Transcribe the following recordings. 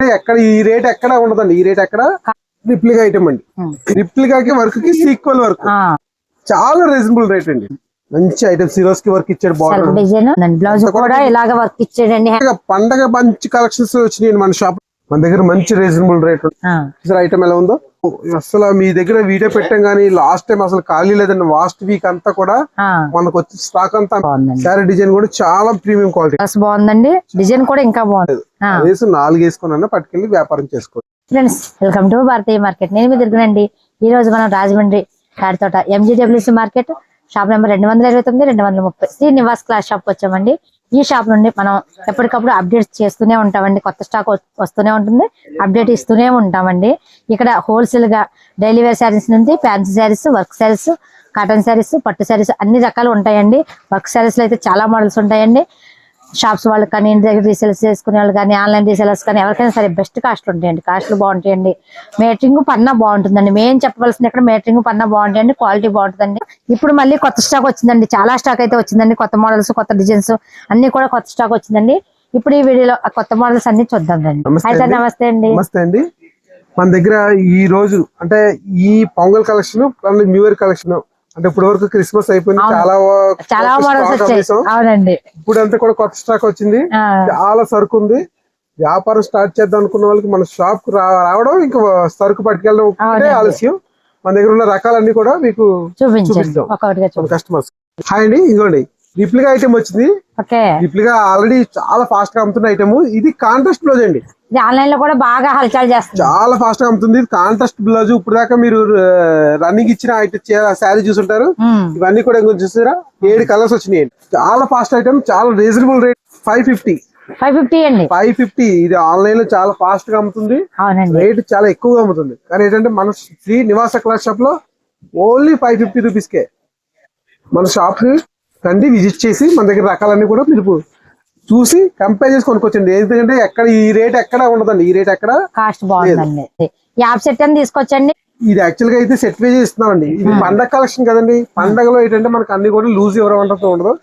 ఎక్కడ ఈ రేట్ ఎక్కడ ఉండదండి. ఈ రేట్ ఎక్కడ రిప్లికా ఐటమ్ అండి. రిప్లికాకి వర్క్ కి సీక్వెల్ వర్క్ చాలా రీజనబుల్ రేట్ అండి. మంచి ఐటమ్ సిరోస్ కి వర్క్ ఇచ్చాడు. బార్డర్ డిజైన్ బ్లౌజ్ కూడా ఇలాగ వర్క్ ఇచ్చాడండి. పండగ మంచి కలెక్షన్స్ వచ్చినాయి మన షాప్. మన దగ్గర మంచి రీజనబుల్ రేట్ ఐటమ్ ఎలా ఉందో అసలు మీ దగ్గర వీడియో పెట్టాం గానీ లాస్ట్ టైం అసలు ఖాళీ లేదండి. లాస్ట్ వీక్ అంతా కూడా మనకు వచ్చి స్టాక్ అంతా సారీ డిజైన్ కూడా చాలా ప్రీమియం క్వాలిటీ బాగుందండి. డిజైన్ కూడా ఇంకా బాగుంది. 4 వేసుకున్నా పట్టుకెళ్ళి వ్యాపారం చేసుకోండి. Friends welcome to Bharatiya market. నేను మీ దగ్గరండి. ఈ రోజు మనం Rajahmundry Taditota MGWC market shop number 229, 230 Sri Nivas class shop వచ్చామండి. ఈ షాప్ నుండి మనం ఎప్పటికప్పుడు అప్డేట్స్ చేస్తూనే ఉంటామండి. కొత్త స్టాక్ వస్తూనే ఉంటుంది, అప్డేట్ ఇస్తూనే ఉంటామండి. ఇక్కడ హోల్సేల్ గా డైలీ వేర్ శారీస్ నుండి fancy saris, work saris, cotton saris, పట్టు శారీస్ అన్ని రకాలు ఉంటాయండి. వర్క్ శారీస్ లో అయితే చాలా మోడల్స్ ఉంటాయండి. షాప్స్ వాళ్ళకి కానీ, ఇంటి దగ్గర రీసేల్స్ చేసుకునే వాళ్ళు కానీ, ఆన్లైన్ రీసేలర్స్ కానీ ఎవరికైనా సరే బెస్ట్ కాస్ట్ ఉంటాయండి. కాస్ట్లు బాగుంటాయండి. మేటరింగ్ పన్నా బాగుంటుందండి. మెయిన్ చెప్పవలసింది ఇక్కడ మేటరింగ్ పన్నా బాగుంటాయండి. క్వాలిటీ బాగుంటుందండి. ఇప్పుడు మళ్ళీ కొత్త స్టాక్ వచ్చిందండి. చాలా స్టాక్ అయితే వచ్చిందండి. కొత్త మోడల్స్, కొత్త డిజైన్స్ అన్ని కూడా కొత్త స్టాక్ వచ్చిందండి. ఇప్పుడు ఈ వీడియోలో ఆ కొత్త మోడల్స్ అన్ని చూద్దాం. అయితే నమస్తే అండి. నమస్తే అండి. మన దగ్గర ఈ రోజు అంటే ఈ pongal collection, new year collection అంటే ఇప్పుడు వరకు క్రిస్మస్ అయిపోయింది. చాలా మోడల్స్ వచ్చాయి. అవునండి. ఇప్పుడు అంతా కూడా కొత్త స్టాక్ వచ్చింది. చాలా సరుకు ఉంది. వ్యాపారం స్టార్ట్ చేద్దాం అనుకున్న వాళ్ళకి మన షాప్ కు రావడం, ఇంకా సరుకు పట్టుకెళ్ళడం ఆలస్యం. మన దగ్గర ఉన్న రకాలన్నీ కూడా మీకు చూపిస్తాం కస్టమర్స్. హాయ్ అండి, ఇదిగోండి రిప్లికా ఐటమ్ వచ్చింది. రిప్లికా ఆల్రెడీ చాలా ఫాస్ట్ గా అమ్ముతున్న ఐటమ్. ఇది కాంట్రాస్ట్ బ్లౌజ్ అండి. ఆన్లైన్ లో కూడా బాగా హల్చల్ చేస్తుంది. చాలా ఫాస్ట్ గా అమ్ముతుంది. కాంట్రాస్ట్ బ్లౌజ్ ఇప్పుడు దాకా మీరు రన్నింగ్ ఇచ్చిన శారీ చూసుంటారు. ఇవన్నీ కూడా చూసారా, 7 కలర్స్ వచ్చినాయి. చాలా ఫాస్ట్ ఐటమ్, చాలా రీజనబుల్ రేట్. 550 అండి. 550. ఇది ఆన్లైన్ లో చాలా ఫాస్ట్ గా అమ్ముతుంది. రేట్ చాలా ఎక్కువగా అమ్ముతుంది. కానీ ఏంటంటే మన శ్రీ నివాస క్లాస్ షాప్ లో ఓన్లీ 550 రూపీస్ కే మన షాప్ కి రండి, విజిట్ చేసి మన దగ్గర రకాలన్నీ కూడా మీరు చూసి కంపేర్ చేసి కొనుక్కొచ్చండి. ఎందుకంటే ఎక్కడ ఈ రేట్ ఎక్కడ ఉండదండి. ఈ రేట్ ఎక్కడ కాస్ట్ బాగుందండి. యాప్ సెట్ అని తీసుకొచ్చండి. ఇది యాక్చువల్ గా అయితే సెట్ వేజ్ ఇస్తున్నామండి. ఇది పండగ కలెక్షన్ కదండి. పండగలో ఏంటంటే మనకు అన్ని కూడా లూజ్ ఎవరు ఉండదు.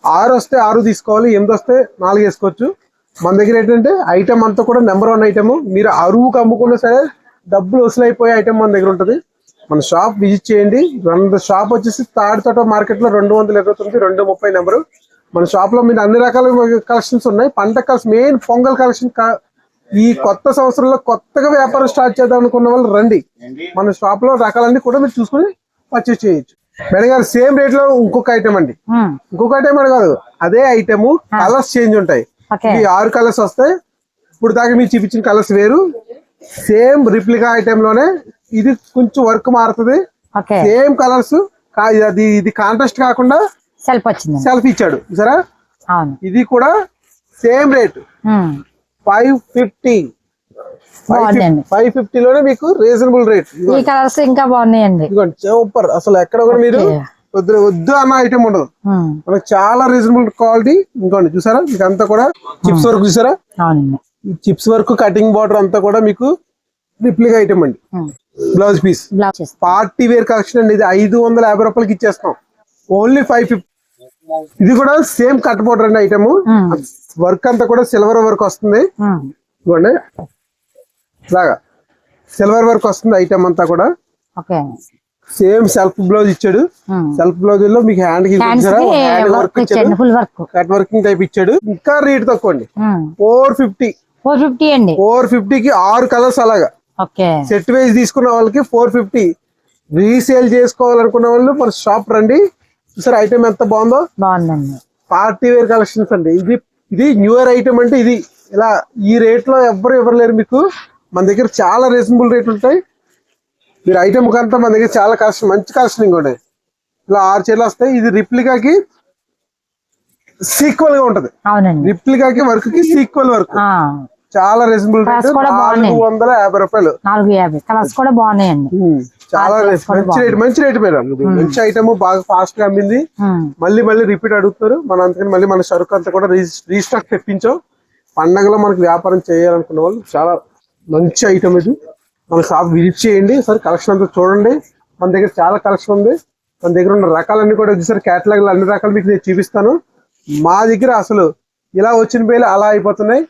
6 వస్తే 6 తీసుకోవాలి, 8 వస్తే 4 వేసుకోవచ్చు. మన దగ్గర ఏంటంటే ఐటమ్ అంతా కూడా నెంబర్ 1 ఐటమ్. మీరు అరువుకు అమ్ముకున్నా సరే డబ్బులు వసూలైపోయే ఐటమ్ మన దగ్గర ఉంటుంది. మన షాప్ విజిట్ చేయండి. షాప్ వచ్చేసి తాడితోట మార్కెట్ లో 229, 230 నెంబరు. మన షాప్ లో మీరు అన్ని రకాల కలెక్షన్స్ ఉన్నాయి. పంట కలెక్షన్, మెయిన్ పొంగల్ కలెక్షన్. ఈ కొత్త సంవత్సరంలో కొత్తగా వ్యాపారం స్టార్ట్ చేద్దాం అనుకున్న వాళ్ళు రండి. మన షాప్ లో రకాలన్నీ కూడా మీరు చూసుకుని పర్చేస్ చేయొచ్చు. మేడం గారు సేమ్ రేట్ లో ఇంకొక ఐటమ్ అండి. ఇంకొక ఐటమ్ అని కాదు, అదే ఐటమ్ కలర్స్ చేంజ్ ఉంటాయి. ఈ 6 కలర్స్ వస్తాయి. ఇప్పుడు దాకా మీరు చూపించిన కలర్స్ వేరు. సేమ్ రిప్లికా ఐటమ్ లోనే ఇది కొంచెం వర్క్ మారుతుంది. Same colours. ఇది కాంట్రాస్ట్ కాకుండా సెల్ఫ్ ఇచ్చాడు సరే. ఇది కూడా సేమ్ రేట్ 550. 550 లోనే మీకు రీజనబుల్ రేట్. ఈ కలర్స్ ఇంకా బాగున్నాయండి. సూపర్. అసలు ఎక్కడ కూడా మీరు వద్దు అన్న ఐటమ్ ఉండదు. మనకు చాలా రీజనబుల్ క్వాలిటీ. ఇంకోండి చూసారా, మీకు అంతా కూడా చిప్స్ వర్క్ చూసారా. ఈ చిప్స్ వర్క్, కటింగ్ బార్డర్ అంతా కూడా మీకు రిప్లికా ఐటమ్ అండి. Blouse piece party wear collection అండి. ఇది 550 రూపాయలకి ఇచ్చేస్తాం. ఓన్లీ 550. ఇది కూడా సేమ్ కట్ బోర్డర్ అండి ఐటమ్. వర్క్ అంతా కూడా సిల్వర్ వర్క్ వస్తుంది. ఇవ్వండి ఇలాగా సిల్వర్ వర్క్ వస్తుంది ఐటమ్ అంతా కూడా. సేమ్ సెల్ఫ్ బ్లౌజ్ ఇచ్చాడు. సెల్ఫ్ బ్లౌజ్ లో మీకు హ్యాండ్ వర్క్ ఇచ్చాడు, కట్ వర్కింగ్ టైప్ ఇచ్చాడు. ఇంకా రేట్ తక్కువ అండి. 450 అండి. 450 కి 6 కలర్స్ అలాగా సెట్ వైజ్ తీసుకున్న వాళ్ళకి 450. రీసేల్ చేసుకోవాలనుకున్న వాళ్ళు మన షాప్ రండి. చూసారా ఐటమ్ ఎంత బాగుందండి. పార్టీ వేర్ కలెక్షన్స్ అండి. ఇది న్యూ ఇయర్ ఐటమ్. అంటే ఇది ఇలా ఈ రేట్ లో ఎవరు లేరు మీకు. మన దగ్గర చాలా రీజనబుల్ రేట్లు ఉంటాయి. మీరు ఐటమ్ కంతా మన దగ్గర చాలా కలెక్షన్, మంచి కలెక్షన్ కూడా. ఇలా 6 చీరలు వస్తాయి. ఇది రిప్లికాకి సీక్వెల్ గా ఉంటది. రిప్లికాకి వర్క్ కి సీక్వెల్ వర్క్. చాలా రీజనబుల్ రేట్. 450 రూపాయలు. 450 కలర్స్ కూడా బాగున్నాయండి. చాలా మంచి రేట్ మేడం. మంచి ఐటమ్, బాగా ఫాస్ట్ గా అమ్మింది. మళ్ళీ రిపీట్ అడుగుతారు. మన అందుకని మళ్ళీ మన సరుకు అంతా కూడా రీస్టాక్ తెప్పించాం. పండగలో మనకు వ్యాపారం చేయాలనుకున్న వాళ్ళు చాలా మంచి ఐటమ్ ఇది. మన షాప్ విజిట్ చేయండి. సరే కలెక్షన్ అంతా చూడండి. మన దగ్గర చాలా కలెక్షన్ ఉంది. మన దగ్గర ఉన్న రకాలన్నీ కూడా చూసారు. కేటలాగ్ అన్ని రకాలు మీకు నేను చూపిస్తాను. మా దగ్గర అసలు ఇలా వచ్చిన పేర్లు అలా అయిపోతున్నాయి.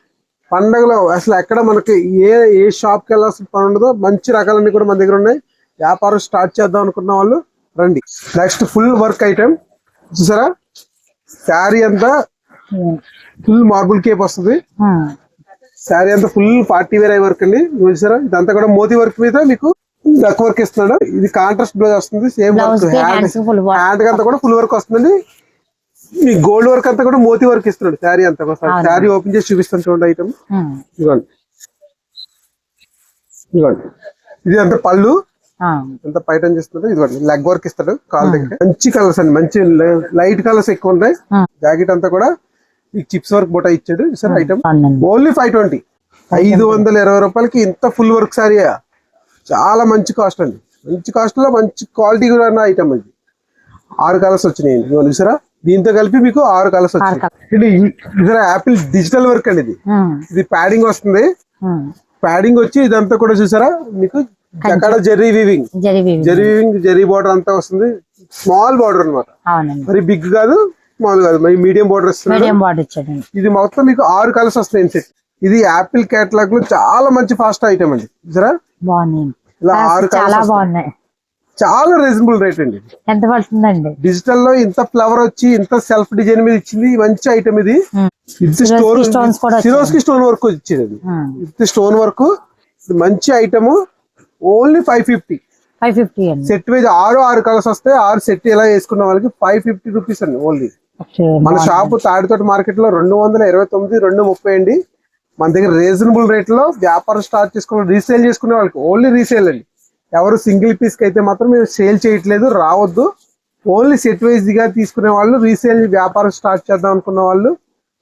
పండగలో అసలు ఎక్కడ మనకి ఏ షాప్ కి వెళ్ళాల్సిన పని ఉండదో, మంచి రకాలన్నీ కూడా మన దగ్గర ఉన్నాయి. వ్యాపారం స్టార్ట్ చేద్దాం అనుకున్న వాళ్ళు రండి. నెక్స్ట్ ఫుల్ వర్క్ ఐటమ్ చూసారా, శారీ అంతా ఫుల్ మార్బుల్ కేప్ వస్తుంది. శారీ అంతా ఫుల్ పార్టీ వేర్ అయ్యే వర్క్ అండి. చూసారా, ఇదంతా కూడా మోతీ వర్క్ మీద మీకు డక్ వర్క్ ఇస్తున్నాడు. ఇది కాంట్రాస్ట్ బ్లౌజ్ వస్తుంది. సేమ్ వర్క్ హ్యాండ్ అంతా కూడా ఫుల్ వర్క్ వస్తుందండి. ఈ గోల్డ్ వర్క్ అంతా కూడా మోతీ వర్క్ ఇస్తున్నాడు. శారీ అంతా శారీ ఓపెన్ చేసి చూపిస్తాను చూడండి ఐటమ్. ఇదిగోండి ఇదిగోండి, ఇది అంతా పళ్ళు ఎంత పైటన్ చేస్తున్నాడు. ఇదిగోండి లెగ్ వర్క్ ఇస్తాడు కాల్ దగ్గర. మంచి కలర్స్ అండి, మంచి లైట్ కలర్స్ ఎక్కువ ఉంటాయి. జాకెట్ అంతా కూడా ఈ చిప్స్ వర్క్ బొటా ఇచ్చాడు. సార్ ఐటమ్ ఓన్లీ 520, 520 రూపాయలకి ఇంత ఫుల్ వర్క్ సారీ. చాలా మంచి కాస్ట్ అండి, మంచి కాస్ట్ లో మంచి క్వాలిటీ కూడా ఉన్న ఐటమ్. ఇది 6 కలర్స్ వచ్చినాయి చూసారా, దీంతో కలిపి మీకు 6 కలర్స్ వచ్చినాయి. ఇది యాపిల్ డిజిటల్ వర్క్ అండి. ఇది ప్యాడింగ్ వస్తుంది. ప్యాడింగ్ వచ్చి ఇదంతా కూడా చూసారా మీకు అక్కడ జెర్రీ వీవింగ్, జెర్రీ బార్డర్ అంతా వస్తుంది. స్మాల్ బార్డర్ అన్నమాట, మరి బిగ్ కాదు స్మాల్ కాదు, మరి మీడియం బార్డర్ వస్తుంది. ఇది మొత్తం మీకు 6 కలర్స్ వస్తాయి సెట్. ఇది యాపిల్ కేటలాగ్ లో చాలా మంచి ఫాస్ట్ ఐటమ్ అండి. చూసారా ఇలా 6 కలర్స్, చాలా రీజనబుల్ రేట్ అండి. ఎంత పడుతుందండి? డిజిటల్ లో ఇంత ఫ్లవర్ వచ్చి ఇంత సెల్ఫ్ డిజైన్ మీద ఇచ్చింది మంచి ఐటమ్. ఇది సిరోస్ కి స్టోన్ వర్క్ ఇచ్చేది. ఇది స్టోన్ వర్క్ మంచి item. Only 550 set wise 6 colours వస్తాయి. 6 సెట్ ఎలా వేసుకున్న వాళ్ళకి 550 రూపీస్ అండి ఓన్లీ. మన షాప్ తాడితోట మార్కెట్ లో 229, 230 అండి. మన దగ్గర రీజనబుల్ రేట్ లో వ్యాపారం స్టార్ట్ చేసుకున్న రీసేల్ చేసుకునే వాళ్ళకి ఓన్లీ రీసేల్ అండి. ఎవరు సింగిల్ పీస్ కి అయితే మాత్రం మేము సేల్ చేయట్లేదు, రావద్దు. ఓన్లీ సెట్ వైజ్ గా తీసుకునే వాళ్ళు, రీసేల్ వ్యాపారం స్టార్ట్ చేద్దాం అనుకున్న వాళ్ళు,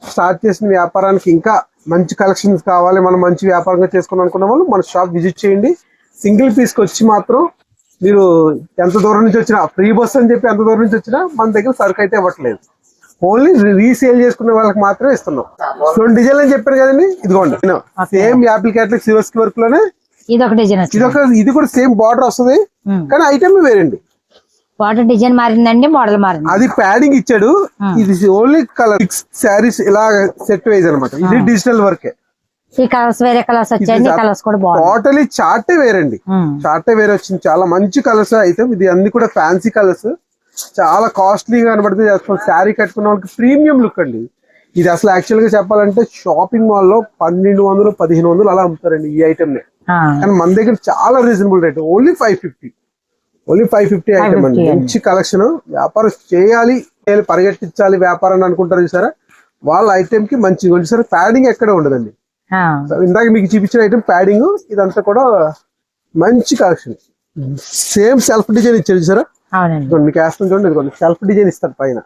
స్టార్ట్ చేసిన వ్యాపారానికి ఇంకా మంచి కలెక్షన్స్ కావాలి, మనం మంచి వ్యాపారంగా చేసుకున్నాం అనుకున్న వాళ్ళు మన షాప్ విజిట్ చేయండి. సింగిల్ పీస్ కి వచ్చి మాత్రం మీరు ఎంత దూరం నుంచి వచ్చినా, ఫ్రీ బస్ అని చెప్పి ఎంత దూరం నుంచి వచ్చినా మన దగ్గర సరుకు అయితే ఇవ్వట్లేదు. ఓన్లీ రీసేల్ చేసుకునే వాళ్ళకి మాత్రమే ఇస్తున్నాం. 2 డిజైన్లు అని చెప్పారు కదండి, ఇదిగోండి same Apple catalogue Swarovski work లోనే ఇది కూడా సేమ్ బార్డర్ వస్తుంది, కానీ ఐటమ్ వేరండి. బార్డర్ డిజైన్ మారిందండి, మోడల్ మారింది. అది ప్యాడింగ్ ఇచ్చాడు. ఇది ఓన్లీ కలర్ శారీస్ ఇలా సెట్ వైజ్ అనమాట. ఇది డిజిటల్ వర్క్. ఈ కలర్స్ వేరే కలర్స్ వచ్చాయండి, కలర్స్ కూడా బాగుంది. టోటలీ చార్టే వేరండి, చార్టే వేరే వచ్చింది. చాలా మంచి కలర్స్ అయితే. ఇది అన్ని కూడా ఫ్యాన్సీ కలర్స్, చాలా కాస్ట్లీగా కనబడుతుంది. శారీ కట్టుకున్న వాళ్ళకి ప్రీమియం లుక్ అండి. ఇది అసలు యాక్చువల్ గా చెప్పాలంటే షాపింగ్ మాల్ లో 1200, 1500 అలా అమ్ముతారండి ఈ ఐటమ్ ని. కానీ మన దగ్గర చాలా రీజనబుల్ రేట్, ఓన్లీ 550 ఐటమ్ అండి. మంచి కలెక్షన్. వ్యాపారం చేయాలి, పరిగెట్టించాలి వ్యాపారాన్ని అనుకుంటారు చూసారా, వాళ్ళ ఐటమ్ కి మంచి చూసారా. ప్యాడింగ్ ఎక్కడ ఉండదండి. ఇందాక మీకు చూపించిన ఐటమ్ ప్యాడింగ్. ఇదంతా కూడా మంచి కలెక్షన్. సేమ్ సెల్ఫ్ డిజైన్ ఇచ్చారు చూసారా, మీకు వేస్తాం చూడండి. ఇదిగోండి సెల్ఫ్ డిజైన్ ఇస్తారు పైన.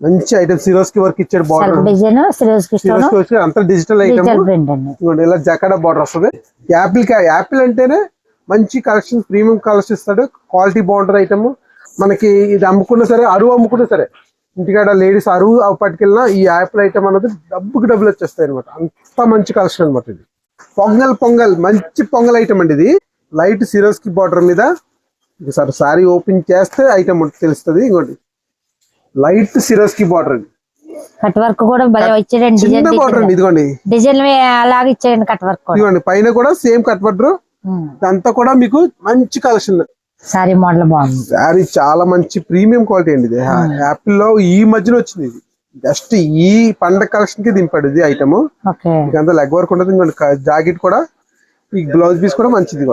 మంచి ఐటమ్ సిరోస్కి వర్క్ ఇచ్చాడు. బార్డర్ అంతా డిజిటల్ ఐటమ్. ఇలా జకాడా బార్డర్ వస్తుంది. యాపిల్ అంటేనే మంచి కలెక్షన్, ప్రీమియం కలర్స్ ఇస్తాడు. క్వాలిటీ బాగుంటుంది ఐటమ్. మనకి ఇది అమ్ముకున్నా సరే, అరువు అమ్ముకున్నా సరే, ఇంటికాడ లేడీస్ అరువు పట్టుకెళ్ళినా ఈ యాపిల్ ఐటమ్ అనేది డబ్బులు వచ్చేస్తాయి అనమాట. అంత మంచి కలెక్షన్ అనమాట. ఇది పొంగల్ మంచి పొంగల్ ఐటమ్ అండి. ఇది లైట్ సిరోస్కి బార్డర్ మీద. సార్ సారీ ఓపెన్ చేస్తే ఐటమ్ తెలుస్తుంది. ఇంకోటి light Swarovski border, cut work కూడా ఇచ్చాడండి. చిన్న బార్డర్ అండి. ఇదిగోండి డిజైన్ అలాగే ఇచ్చాడండి కట్ వర్క్. ఇదిగోండి పైన కూడా సేమ్ కట్ బార్డర్. ఇదంతా కూడా మీకు మంచి కలెక్షన్. సారీ మోడల్ బాగుంది. సారీ చాలా మంచి ప్రీమియం క్వాలిటీ అండి. ఇది యాపిల్ లో ఈ మధ్యన వచ్చింది. ఇది జస్ట్ ఈ పండగ కలెక్షన్ కి దింపాడు ఇది ఐటమ్. ఇదంతా లెగ్ వర్క్ ఉంటుంది. జాకెట్ కూడా, ఈ బ్లౌజ్ పీస్ కూడా మంచిది.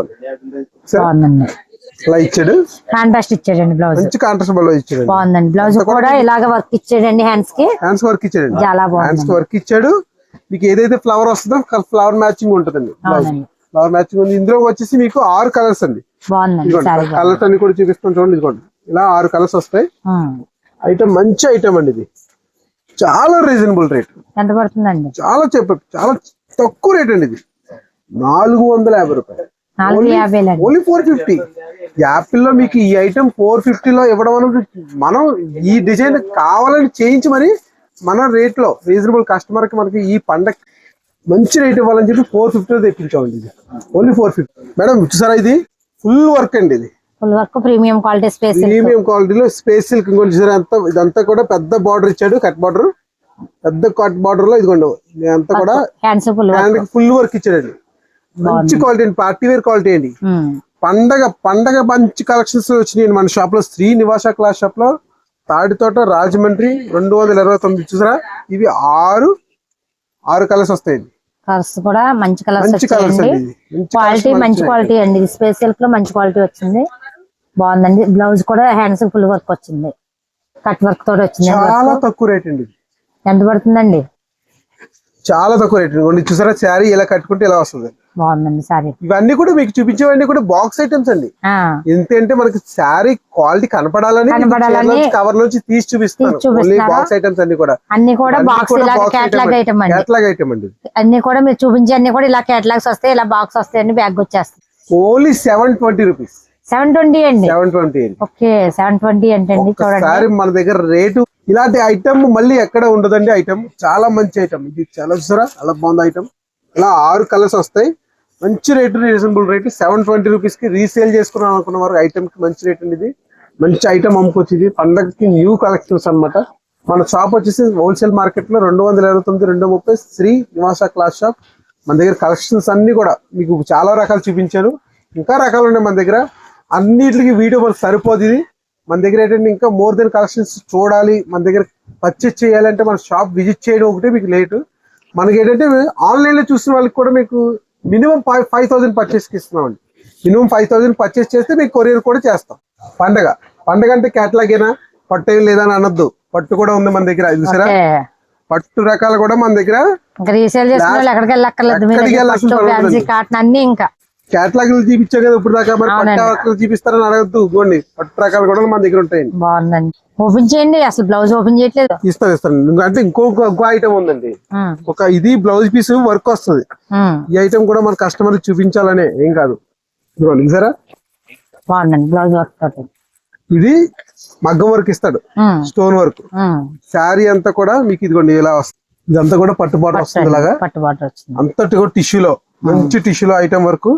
ఇలా ఇచ్చాడు, కాంట్రాస్ట్ ఇచ్చాడండి బ్లౌజ్. మంచి కాంట్రాస్ట్ బ్లౌజ్ ఇచ్చాడు. బాగుందండి. బ్లౌజ్ కూడా ఇలాగ వర్క్ ఇచ్చాడండి. హ్యాండ్స్ వర్క్ ఇచ్చాడండి. చాలా బాగుంది. హ్యాండ్స్ వర్క్ ఇచ్చాడు. మీకు ఏదైతే ఫ్లవర్ వస్తుందో ఫ్లవర్ మ్యాచింగ్ ఉంటుందండి. ఫ్లవర్ మ్యాచింగ్ ఉంది. ఇందులో వచ్చేసి మీకు 6 కలర్స్ అండి. కలర్స్ అన్ని కూడా చూపిస్తాం చూడండి. ఇదిగోండి ఇలా 6 కలర్స్ వస్తాయి. ఐటమ్ మంచి ఐటమ్ అండి. ఇది చాలా రీజనబుల్ రేట్. ఎంత పడుతుందండి? చాలా తక్కువ రేట్ అండి. ఇది 450 రూపాయలు, ఓన్లీ 450. యాపిల్ లో మీకు ఈ ఐటమ్ 450 లో ఇవ్వడం అనేది, మనం ఈ డిజైన్ కావాలని చేయించి మరి మన రేట్ లో రీజనబుల్ కస్టమర్ కి మనకి ఈ పండగ మంచి రేట్ ఇవ్వాలని చెప్పి 450 తెప్పించామండి. ఇది ఓన్లీ 450. మేడం చూసారా, ఇది ఫుల్ వర్క్ అండి. ఇది full work, premium quality, premium క్వాలిటీలో స్పేస్ సిల్క్. ఇంకోటి చూసారా, ఇదంతా కూడా పెద్ద బార్డర్ ఇచ్చాడు, కట్ బార్డర్. పెద్ద కట్ బార్డర్ లో ఇదిగోండి అంతా కూడా hands full hand full work ఇచ్చాడండి. మంచి క్వాలిటీ అండి, పార్టీ వేర్ క్వాలిటీ అండి. పండగ మంచి కలెక్షన్స్ వచ్చినాయి మన షాప్ లో, శ్రీ నివాస క్లాస్ షాప్ లో, తాడితోట రాజమండ్రి 229 చూసారా. ఇవి ఆరు కలర్స్ వస్తాయండి. కలర్స్ కూడా మంచి కలర్స్ మంచి కలర్స్ వచ్చాయండి. అండి ఇది. క్వాలిటీ మంచి క్వాలిటీ అండి. ఇది స్పెషల్ లో మంచి క్వాలిటీ వచ్చింది, బాగుందండి. బ్లౌజ్ కూడా హ్యాండ్స్ ఫుల్ వర్క్ వచ్చింది, కట్ వర్క్ తోటి వచ్చింది. చాలా తక్కువ రేట్ అండి. ఎంత పడుతుందండి? చాలా తక్కువ రేట్ అండి. చూసారా శారీ ఇలా కట్టుకుంటే ఇలా వస్తుంది. బాగుందండి సారీ. ఇవన్నీ కూడా మీకు చూపించేవన్నీ కూడా బాక్స్ ఐటమ్స్ అండి. ఎందుకంటే మనకి శారీ క్వాలిటీ కనపడాలని కవర్ నుంచి తీసి చూపిస్తాను. ఓన్లీ బాక్స్ ఐటమ్స్ అన్ని కూడా బాక్స్ కేటలాగ్ ఐటమ్ అండి. కేటలాగ్ ఐటమ్ అండి. అన్ని కూడా మీరు చూపించే అన్ని కూడా ఇలా కేటలాగ్స్ వస్తాయి, ఇలా బాక్స్ వస్తాయి అండి. బ్యాగ్ వచ్చేస్తాయి. Only 720 rupees. 720 అండి. 720 అండి. ఓకే 720 అంటే చూడండి మన దగ్గర రేటు. ఇలాంటి ఐటమ్ మళ్ళీ ఎక్కడ ఉండదండి. ఐటమ్ చాలా మంచి ఐటమ్ ఇది. చాలా చూసారా అలా బాగుంది ఐటమ్. ఇలా 6 కలర్స్ వస్తాయి. మంచి రేటు, రీజనబుల్ రేటు. 720 రూపీస్ కి రీసేల్ చేసుకున్నాం అనుకున్న వారు ఐటమ్ కి మంచి రేట్ అండి. ఇది మంచి ఐటమ్ అమ్ముకోవచ్చు. ఇది పండగకి న్యూ కలెక్షన్స్ అన్నమాట. మన షాప్ వచ్చేసి హోల్సేల్ మార్కెట్ లో 229 230 శ్రీ నివాస క్లాస్ షాప్. మన దగ్గర కలెక్షన్స్ అన్ని కూడా మీకు చాలా రకాలు చూపించాను. ఇంకా రకాలు ఉన్నాయి మన దగ్గర. అన్నిటికి వీడియో మనకు సరిపోదు. ఇది మన దగ్గర ఏంటంటే ఇంకా మోర్ దెన్ కలెక్షన్స్ చూడాలి, మన దగ్గర పర్చేస్ చేయాలంటే మన షాప్ విజిట్ చేయడం ఒకటే మీకు లేటు. మనకి ఏంటంటే ఆన్లైన్ లో చూసిన వాళ్ళకి కూడా మీకు మినిమం 5,000 పర్చేస్ కి ఇస్తున్నామండి. మినిమం 5,000 పర్చేస్ చేస్తే మీకు కొరియర్ కూడా చేస్తాం. పండగ అంటే కేటలాగ్ ఏనా, పట్టు ఏం లేదా అని అనొద్దు. పట్టు కూడా ఉంది మన దగ్గర. చూసారా పట్టు రకాలు కూడా మన దగ్గర. రీసేల్ చేసుకున్న ఎక్కడికి వెళ్ళక్కర్లేదు. కాటన్ అన్ని ఇంకా కేటలాగ్లు చూపించాం కదా ఇప్పుడు దాకా. మరి పట్టు చూపిస్తారని అడగద్దు. ఇవ్వండి పట్టు రకాలు కూడా మన దగ్గర ఉంటాయండి. బాగుందండి. ఓపెన్ చేయండి. అసలు బ్లౌజ్ ఓపెన్ చేయట్లేదు. ఇస్తాను. అంటే ఇంకో ఐటమ్ ఉందండి. ఇది బ్లౌజ్ పీస్ వర్క్ వస్తుంది. ఈ ఐటమ్ కూడా మన కస్టమర్ చూపించాలనే ఏం కాదు. సరే బాగుందండి. బ్లౌజ్ వర్క్ తోటి ఇది మగ్గం వర్క్ ఇస్తాడు, స్టోన్ వర్క్. శారీ అంతా కూడా మీకు ఇదిగోండి ఇలా వస్తుంది. ఇదంతా కూడా పట్టు బాటర్ వస్తుంది. ఇలాగా పట్టు బాటర్ వస్తుంది. అంతటి కూడా టిష్యూలో మంచి టిష్యూలో ఐటమ్ వర్క్.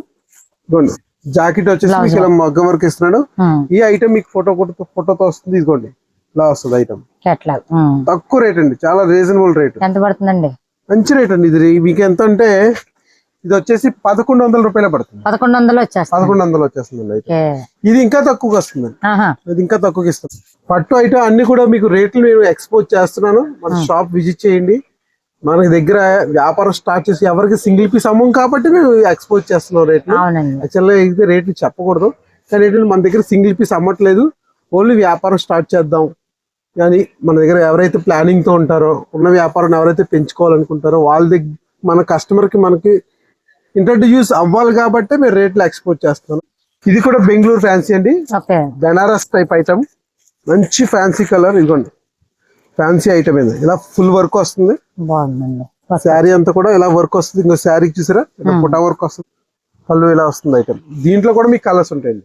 ఇదిగోండి జాకెట్ వచ్చేసి మీకు ఇలా మగ్గం వర్క్ ఇస్తున్నాడు. ఈ ఐటమ్ మీకు ఫోటోతో వస్తుంది. ఇదిగోండి ఇలా వస్తుంది ఐటమ్. తక్కువ రేట్ అండి, చాలా రీజనబుల్ రేట్. ఎంత పడుతుందండి? మంచి రేట్ అండి. ఇది మీకు ఎంత అంటే ఇది వచ్చేసి 1,100 రూపాయలు పడుతుంది. 1100 వచ్చేస్తుంది. ఇది ఇంకా తక్కువగా వస్తుంది. ఇది ఇంకా తక్కువగా ఇస్తుంది. పట్టు ఐటమ్ అన్ని కూడా మీకు రేట్లు నేను ఎక్స్పోజ్ చేస్తున్నాను. మన షాప్ విజిట్ చేయండి. మన దగ్గర వ్యాపారం స్టార్ట్ చేసి ఎవరికి సింగిల్ పీస్ అమ్మం కాబట్టి మేము ఎక్స్పోజ్ చేస్తున్నాం రేట్లు. యాక్చువల్గా అయితే రేట్లు చెప్పకూడదు, కానీ మన దగ్గర సింగిల్ పీస్ అమ్మట్లేదు. ఓన్లీ వ్యాపారం స్టార్ట్ చేద్దాం కానీ మన దగ్గర ఎవరైతే ప్లానింగ్ తో ఉంటారో, ఉన్న వ్యాపారం ఎవరైతే పెంచుకోవాలనుకుంటారో వాళ్ళ దగ్గర మన కస్టమర్ కి మనకి ఇంట్రడ్యూస్ అవ్వాలి కాబట్టి మేము రేట్లు ఎక్స్పోజ్ చేస్తున్నాం. ఇది కూడా బెంగళూరు ఫ్యాన్సీ అండి. బెనారస్ టైప్ ఐటమ్, మంచి ఫ్యాన్సీ కలర్. ఇదిగోండి ఫ్యాన్సీ ఐటమ్ ఇది. ఇలా ఫుల్ వర్క్ వస్తుంది. శారీ అంతా కూడా ఇలా వర్క్ వస్తుంది. ఇంకో శారీకి చూసారా పుటా వర్క్ వస్తుంది. పళ్ళు ఇలా వస్తుంది ఐటమ్. దీంట్లో కూడా మీకు కలర్స్ ఉంటాయండి.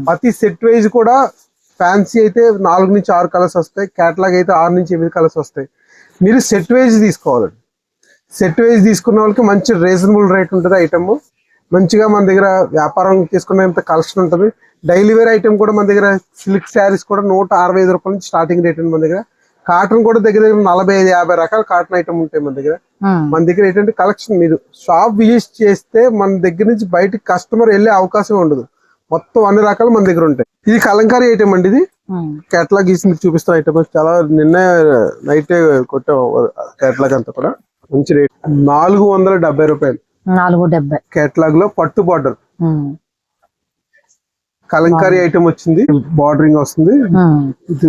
ప్రతి సెట్ వైజ్ కూడా ఫ్యాన్సీ అయితే 4 నుంచి 6 కలర్స్ వస్తాయి. కేటలాగ్ అయితే 6 నుంచి 8 కలర్స్ వస్తాయి. మీరు సెట్ వైజ్ తీసుకోవాలండి. సెట్ వైజ్ తీసుకున్న వాళ్ళకి మంచి రీజనబుల్ రేట్ ఉంటుంది. ఐటమ్ మంచిగా మన దగ్గర వ్యాపారం తీసుకునేంత కలెక్షన్ ఉంటుంది. డైలీ వేర్ ఐటమ్ కూడా మన దగ్గర సిల్క్ శారీస్ కూడా 165 రూపాయల నుంచి స్టార్టింగ్ రేట్ ఉంది మన దగ్గర. కాటన్ కూడా దగ్గర 45-50 రకాల కాటన్ ఐటమ్ ఉంటాయి మన దగ్గర. మన దగ్గర ఏంటంటే కలెక్షన్ మీరు షాప్ విజిట్ చేస్తే మన దగ్గర నుంచి బయటకి కస్టమర్ వెళ్ళే అవకాశం ఉండదు. మొత్తం అన్ని రకాలు మన దగ్గర ఉంటాయి. ఇది కలంకారీ ఐటమ్ అండి. ఇది కేటలాగ్ గీసి మీకు చూపిస్తున్న ఐటమ్. చాలా నిన్న నైట్ కొట్టాం కేటలాగ్ అంతా కూడా. మంచి రేట్ 470 రూపాయలు. 470 కేటలాగ్ లో పట్టు బార్డర్ కలంకారీ ఐటమ్ వచ్చింది. బార్డరింగ్ వస్తుంది. ఇది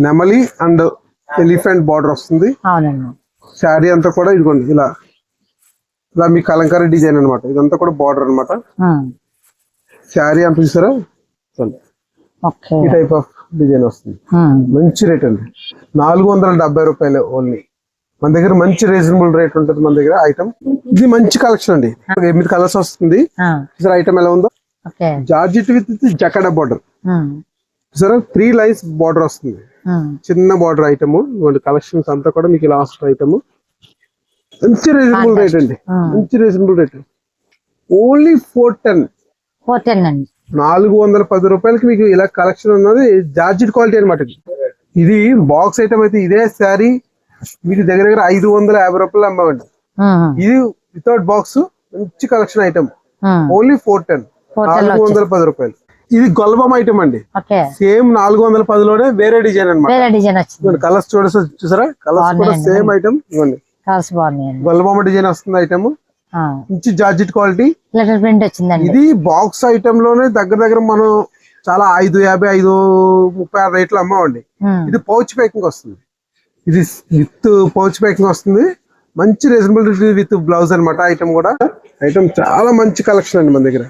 నెమలి అండ్ ఎలిఫెంట్ బార్డర్ వస్తుంది. శారీ అంతా కూడా ఇదిగోండి ఇలా మీ కలంకారీ డిజైన్ అనమాట. ఇదంతా కూడా బార్డర్ అనమాట. శారీ అంతా చూసారా ఈ టైప్ ఆఫ్ డిజైన్ వస్తుంది. మంచి రేట్ అండి. 470 రూపాయలు ఓన్లీ. మన దగ్గర మంచి రీజనబుల్ రేట్ ఉంటుంది మన దగ్గర ఐటమ్. ఇది మంచి కలెక్షన్ అండి. 8 కలర్స్ వస్తుంది. చూసారా ఐటమ్ ఎలా ఉందో. జార్జెట్ విత్ జకాడా బార్డర్ చూసారా. 3 లైన్స్ బార్డర్ వస్తుంది. చిన్న బార్డర్ ఐటమ్. కలెక్షన్స్ అంతా కూడా మీకు ఇలా వస్తుంది ఐటమ్. మంచి రీజనబుల్ రేట్ అండి. మంచి రీజనబుల్ రేట్. ఓన్లీ 410 అండి. 410 రూపాయలకి మీకు ఇలా కలెక్షన్ ఉన్నది. జార్జెట్ క్వాలిటీ అనమాట. ఇది బాక్స్ ఐటమ్ అయితే ఇదే శారీ వీటి దగ్గర దగ్గర 550 రూపాయలు అమ్మవండి. ఇది వితౌట్ బాక్స్ మంచి కలెక్షన్ ఐటమ్, ఓన్లీ 410, 410 రూపాయలు. ఇది గొల్బం ఐటమ్ అండి, సేమ్ 410 లోనే వేరే డిజైన్ అనమాట. కలర్స్ చూసారా, కలర్స్ కూడా సేమ్ ఐటమ్. ఇవ్వండి, గొల్బం డిజైన్ వస్తుంది ఐటమ్, మంచి జార్జెట్ క్వాలిటీ ప్రింట్ వచ్చిందండి. ఇది బాక్స్ ఐటమ్ లోనే దగ్గర దగ్గర మనం చాలా 550, 536 రేట్లు అమ్మవండి. ఇది పౌచ్ ప్యాకింగ్ వస్తుంది, ఇది విత్ పౌచ్ ప్యాకింగ్ వస్తుంది, మంచి రీజనబుల్ విత్ బ్లౌజ్ అనమాట. ఐటమ్ కూడా ఐటమ్ చాలా మంచి కలెక్షన్ అండి మన దగ్గర.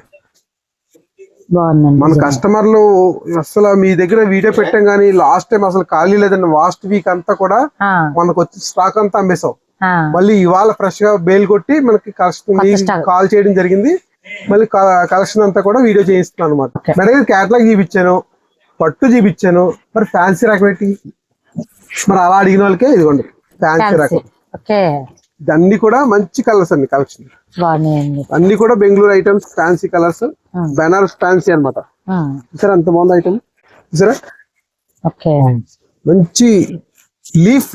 మన కస్టమర్లు అసలు మీ దగ్గర వీడియో పెట్టాం కానీ లాస్ట్ టైం అసలు ఖాళీ లేదండి. లాస్ట్ వీక్ అంతా కూడా మనకు వచ్చి స్టాక్ అంతా అమ్మేసాం. మళ్ళీ ఇవాళ ఫ్రెష్ గా బేల్ కొట్టి మనకి కాల్ చేయడం జరిగింది. మళ్ళీ కలెక్షన్ అంతా కూడా వీడియో చేయిస్తున్నాను అనమాట. మేడం క్యాటలాగ్ చూపించాను, పట్టు చూపించాను, మరి ఫ్యాన్సీ రకం పెట్టి మరి అలా అడిగిన వాళ్ళకే ఇదిగోండి ఫ్యాన్సీ రకం. అన్ని కూడా మంచి కలర్స్ అండి కలెక్షన్, అన్ని కూడా Bengaluru items, fancy colours, Banaras fancy అనమాట. చూసారా అంత బాగుంది ఐటమ్, చూసారా మంచి లీఫ్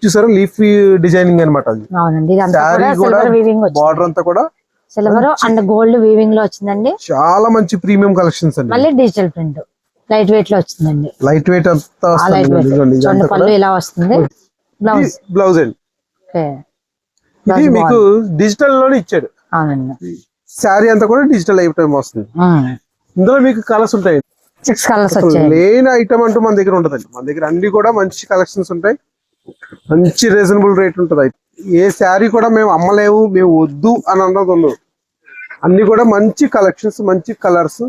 చూసారా, లీఫ్ డిజైనింగ్ అనమాట. అది శారీ కూడా బార్డర్ అంతా కూడా సిల్వర్ అండ్ గోల్డ్ వీవింగ్ లో వచ్చిందండి. చాలా మంచి ప్రీమియం కలెక్షన్స్ అండి. మళ్ళీ డిజిటల్ ప్రింట్ లైట్ వెయిట్ లో వచ్చిందండి. లైట్ వెయిట్ అంతా పళ్ళు ఇలా వస్తుంది, బ్లౌజ్ అండి. ఇది మీకు డిజిటల్ లోనే ఇచ్చాడు. శారీ అంతా కూడా డిజిటల్ ఐటమ్ వస్తుంది. ఇందులో మీకు కలర్స్ ఉంటాయి, 6 కలర్స్ లేని ఐటమ్ అంటూ మన దగ్గర ఉంటదండి. మన దగ్గర అన్ని కూడా మంచి కలెక్షన్స్ ఉంటాయి, మంచి రీజనబుల్ రేట్ ఉంటుంది. ఏ శారీ కూడా మేము అమ్మలేము, మేము వద్దు అని అన్నది ఉండదు. అన్ని కూడా మంచి కలెక్షన్స్, మంచి కలర్స్,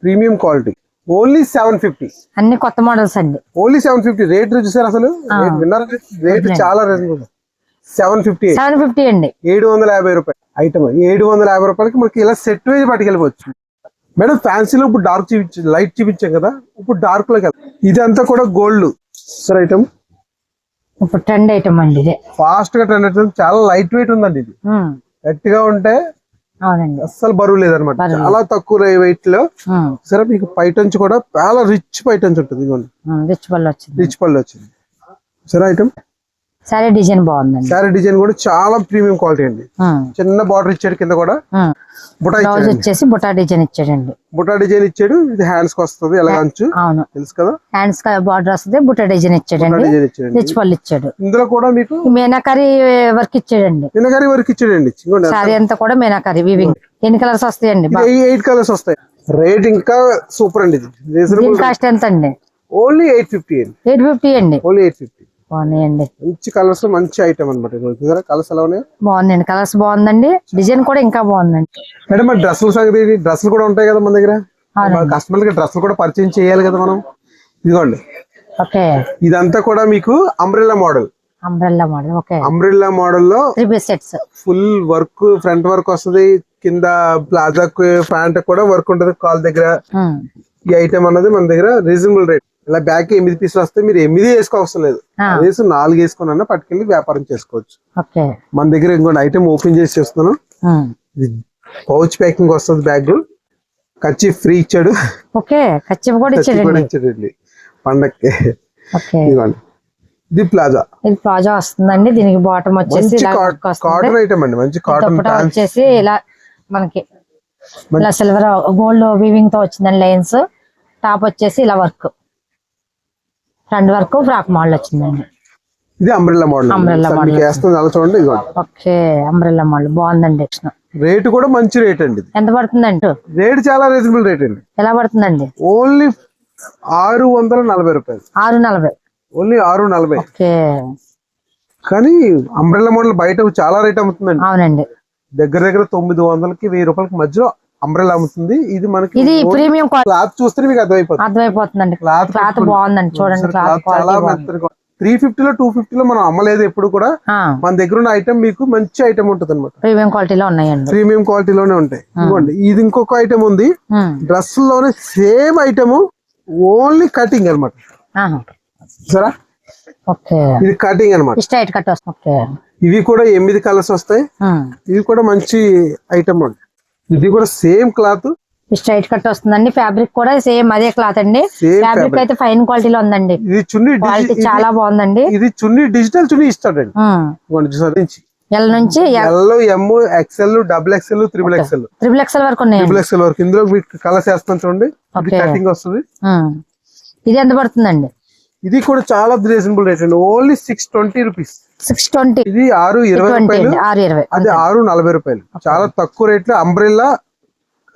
ప్రీమియం క్వాలిటీ. ఓన్లీ 750, అన్ని కొత్త మోడల్స్ అండి. ఓన్లీ 750 రేట్ చూసారు. అసలు విన్నారా, రేట్ చాలా రీజనబుల్. 750 అండి, 750 రూపాయలు ఐటమ్. 750 రూపాయలకి మనకి ఇలా సెట్ వేసి పట్టుకెళ్ళిపోవచ్చు. మేడం ఫ్యాన్సీలో ఇప్పుడు డార్క్ లైట్ చూపించాం కదా, ఇప్పుడు డార్క్ లోకి వెళ్తాం. ఇదంతా కూడా గోల్డ్ సార్ ఐటమ్, ఇప్పుడు ట్రెండ్ ఐటమ్ అండి. ఇది ఫాస్ట్ గా ట్రెండ్ ఐటమ్, చాలా లైట్ వెయిట్ ఉందండి. ఇది గట్టిగా ఉంటే అస్సలు బరువు లేదనమాట, చాలా తక్కువ వెయిట్ లో. సరే మీకు పైటన్స్ కూడా చాలా రిచ్ పైటన్స్ ఉంటుంది. ఇదిగోండి రిచ్ పళ్ళు వచ్చింది. సరే ఐటమ్ సారీ డిజైన్ బాగుందండి. సారీ డిజైన్ కూడా చాలా ప్రీమియం క్వాలిటీ అండి. చిన్న బార్డర్ ఇచ్చాడు, కింద కూడా బుటా వచ్చేసి బుటా డిజైన్ ఇచ్చాడండి. బుటా డిజైన్ ఇచ్చాడు. ఇది హ్యాండ్స్ కి వస్తుంది ఎలా అంచు, అవును తెలుసు కదా, హ్యాండ్స్ బార్డర్ వస్తుంది. బుటా డిజైన్ ఇచ్చాడండి, రిచ్ పళ్ళు ఇచ్చాడు. ఇందులో కూడా మీకు మీనాకరీ వర్క్ ఇచ్చాడండి. మీనాకరీ వర్క్ ఇచ్చాడండి. సారీ అంతా కూడా మీనాకరీ వీవింగ్. ఎన్ని కలర్స్ వస్తాయండి? 8 కలర్స్ వస్తాయి. రేట్ ఇంకా సూపర్ అండి. ఇది కాస్ట్ ఎంత అండి? ఓన్లీ 850 అండి. ఓన్లీ 850. బాగున్నాయండి, మంచి కలర్స్, మంచి ఐటమ్ అనమాట. కలర్స్ ఎలా ఉన్నాయి? బాగుందండి, కలర్స్ బాగుందండి, డిజైన్ కూడా ఇంకా బాగుందండి. మేడం మరి డ్రెస్సుల సంగతి, డ్రెస్సులు కూడా ఉంటాయి కదా మన దగ్గర. కస్టమర్ కి డ్రెస్సులు కూడా పరిచయం చేయాలి కదా మనం. ఇదిగోండి ఇదంతా కూడా మీకు అంబ్రెల్లా మోడల్. అంబ్రెల్లా మోడల్ లో 3 piece sets, full work, front work వస్తుంది, కింద ప్లాజా ప్యాంట్ కూడా వర్క్ ఉంటుంది కాల్ దగ్గర. ఈ ఐటమ్ అన్నది మన దగ్గర రీజనబుల్ రేట్. ఇలా బ్యాగ్ 8 పీసులు వస్తే మీరు 8 వేసుకోవసం లేదు, 4 వేసుకున్నా పట్టుకెళ్ళి వ్యాపారం చేసుకోవచ్చు. మన దగ్గర ఇంకొక ఐటమ్ ఓపెన్ చేసి చేస్తున్నాను. పౌచ్ ప్యాకింగ్ వస్తుంది, బ్యాగ్ కచ్చి ఫ్రీ ఇచ్చాడు. ఇచ్చాడండి పండక్కి. ఇది ప్లాజా, ఇది ప్లాజా వస్తుందండి. దీనికి బాటమ్ వచ్చేసి కాటన్ ఐటమ్ అండి, మంచి కాటన్ వచ్చేసి ఇలా మనకి ఇలా సిల్వర్ గోల్డ్ వీవింగ్ తో వచ్చిందండి. లైన్స్ టాప్ వచ్చేసి ఇలా work, front work frock model వచ్చిందండి. ఇది అంబ్రెల్లా మోడల్. చూడండి, ఓకే అంబ్రెల్లా మోడల్ బాగుందండి. రేట్ కూడా మంచి రేట్ అండి. ఎంత పడుతుందండి? రేట్ చాలా రీజనబుల్ రేట్ అండి. ఎలా పడుతుందండి? ఓన్లీ 640 రూపాయలు. 640, ఓన్లీ 640. ఓకే. కానీ అంబ్రెల్లా మోడల్ బయట చాలా రేట్ అమ్ముతుందండి. అవునండి, దగ్గర దగ్గర 900కి 1000 రూపాయలకి మధ్యలో అంబ్రెల్లా అమ్ముతుంది. ఇది మనకి ఇది ప్రీమియం క్లాత్ చూస్తే మీకు అర్థమైపోతుందండి. క్లాత్ బాగుందండి, చూడండి. చాలా 350లో 250లో మనం అమ్మలేదు ఎప్పుడు కూడా. మన దగ్గర ఉన్న ఐటమ్ మీకు మంచి ఐటమ్ ఉంటుంది అనమాట. ప్రీమియం క్వాలిటీలో ఉన్నాయండి, ప్రీమియం క్వాలిటీలోనే ఉంటాయి. ఇదిగోండి ఇది ఇంకొక ఐటమ్ ఉంది, డ్రెస్ లోనే సేమ్ ఐటమ్, ఓన్లీ కటింగ్ అనమాట. సరే ఇది కటింగ్ అనమాట, స్ట్రైట్ కట్ వస్తుంది. ఇవి కూడా 8 కలర్స్ వస్తాయి. ఇవి కూడా మంచి ఐటమ్ అండి. ఇది కూడా సేమ్ క్లాత్, స్ట్రైట్ కట్ వస్తుందండి. ఫ్యాబ్రిక్ కూడా సేమ్ అదే క్లాత్ అండి. Same fabric fabric. అయితే ఫైన్ క్వాలిటీలో ఉందండి. ఇది చున్నీ క్వాలిటీ చాలా బాగుందండి. ఇది చున్నీ డిజిటల్ చున్నీ ఇస్తాడండి. ఇదిగోండి చూసారా? ఎల్ నుంచి L, M, XL, double XL, triple XL, triple XL వరకు ఉన్నాయి. ట్రిపుల్ ఎక్స్ఎల్ వరకు. ఇందులో మీకు కలర్స్ వేస్తాను చూడండి. ఇది Okay. కటింగ్ వస్తుంది. ఇది ఎంత పడుతుందండి? ఇది కూడా చాలా రీజనబుల్ రేట్ అండి. Only 620 rupees. 620. ఇది 620 రూపాయలు. 620. అది 640 రూపాయలు. చాలా తక్కువ రేట్ లో అంబ్రెల్లా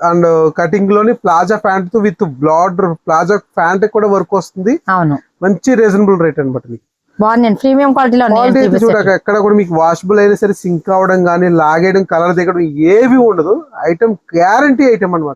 అండ్ కటింగ్ లోని ప్లాజా ప్యాంట్ తో విత్ బ్లాడర్ ప్లాజా ప్యాంట్ కూడా వర్క్ వస్తుంది. అవును, మంచి రీజనబుల్ రేట్ అనమాట. మీకు బాగుంది. ప్రీమియం క్వాలిటీలో క్వాలిటీ అయితే చూడక ఎక్కడ కూడా మీకు వాషబుల్ అయినా సరే సింక్ అవడం కానీ లాగేయడం కలర్ దిగడం ఏవి ఉండదు. ఐటమ్ గ్యారంటీ ఐటమ్ అనమాట.